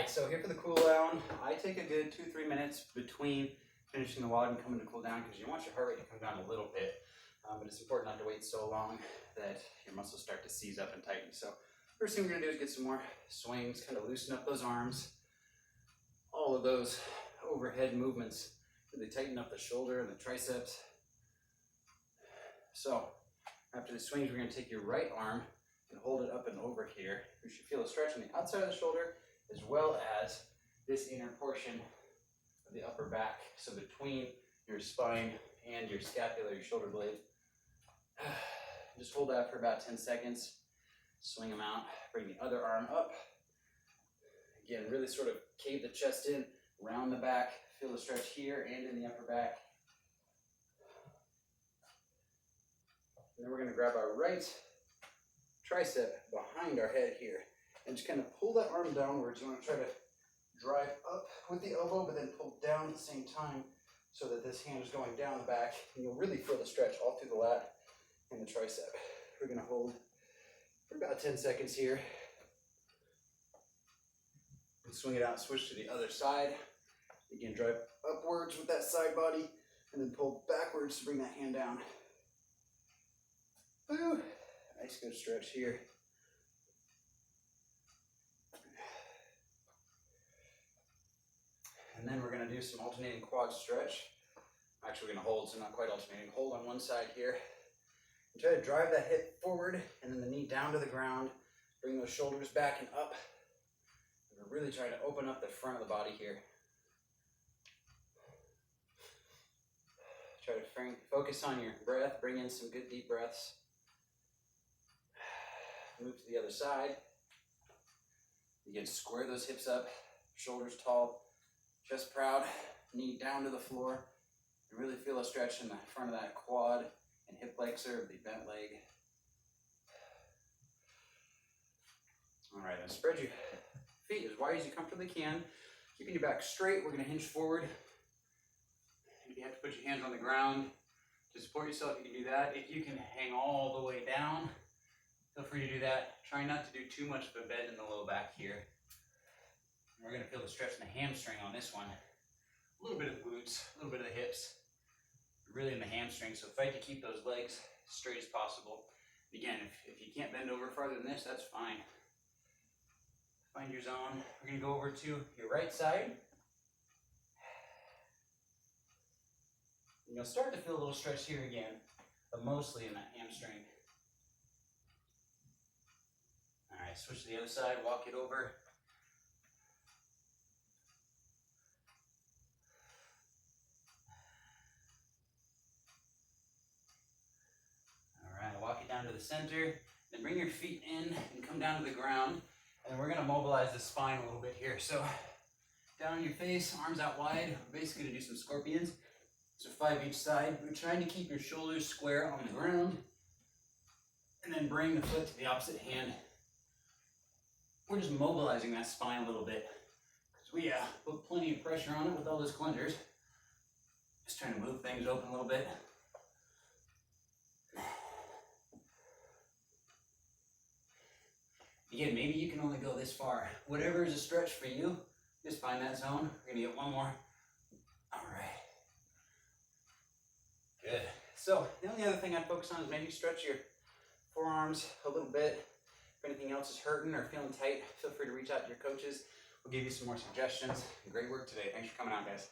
right, so here for the cool down. I take a good 2-3 minutes between finishing the WOD and coming to cool down because you want your heart rate to come down a little bit. But it's important not to wait so long that your muscles start to seize up and tighten. So first thing we're gonna do is get some more swings, kind of loosen up those arms. All of those overhead movements, really tighten up the shoulder and the triceps. So after the swings, we're gonna take your right arm and hold it up and over here. You should feel a stretch on the outside of the shoulder as well as this inner portion of the upper back. So between your spine and your scapula, your shoulder blade. Just hold that for about 10 seconds. Swing them out. Bring the other arm up. Again, really sort of cave the chest in, round the back. Feel the stretch here and in the upper back. And then we're going to grab our right tricep behind our head here and just kind of pull that arm downwards. You want to try to drive up with the elbow, but then pull down at the same time so that this hand is going down the back. And you'll really feel the stretch all through the lat and the tricep. We're going to hold for about 10 seconds here. And swing it out, switch to the other side. Again, drive upwards with that side body and then pull backwards to bring that hand down. Woo. Nice good stretch here. And then we're going to do some alternating quad stretch. Actually, we're going to hold, so not quite alternating. Hold on one side here. And try to drive that hip forward and then the knee down to the ground. Bring those shoulders back and up. And we're really trying to open up the front of the body here. Try to focus on your breath. Bring in some good deep breaths. Move to the other side. Again, square those hips up, shoulders tall, chest proud, knee down to the floor. And really feel a stretch in the front of that quad and hip flexor of the bent leg. All right, then spread your feet as wide as you comfortably can. Keeping your back straight, we're going to hinge forward. If you have to put your hands on the ground to support yourself, you can do that. If you can hang all the way down, feel free to do that. Try not to do too much of a bend in the low back here. We're going to feel the stretch in the hamstring on this one. A little bit of the glutes, a little bit of the hips, really in the hamstring. So fight to keep those legs straight as possible. Again, if you can't bend over farther than this, that's fine. Find your zone. We're going to go over to your right side. And you'll start to feel a little stretch here again, but mostly in that hamstring. All right, switch to the other side, walk it over. All right, walk it down to the center, then bring your feet in and come down to the ground. And we're gonna mobilize the spine a little bit here. So down on your face, arms out wide. We're basically gonna do some scorpions. So 5 each side. We're trying to keep your shoulders square on the ground. And then bring the foot to the opposite hand. We're just mobilizing that spine a little bit. Because we put plenty of pressure on it with all those clungers. Just trying to move things open a little bit. Again, maybe you can only go this far. Whatever is a stretch for you, just find that zone. We're gonna get one more. All right. Good. So the only other thing I'd focus on is maybe stretch your forearms a little bit. If anything else is hurting or feeling tight, feel free to reach out to your coaches. We'll give you some more suggestions. Great work today. Thanks for coming out, guys.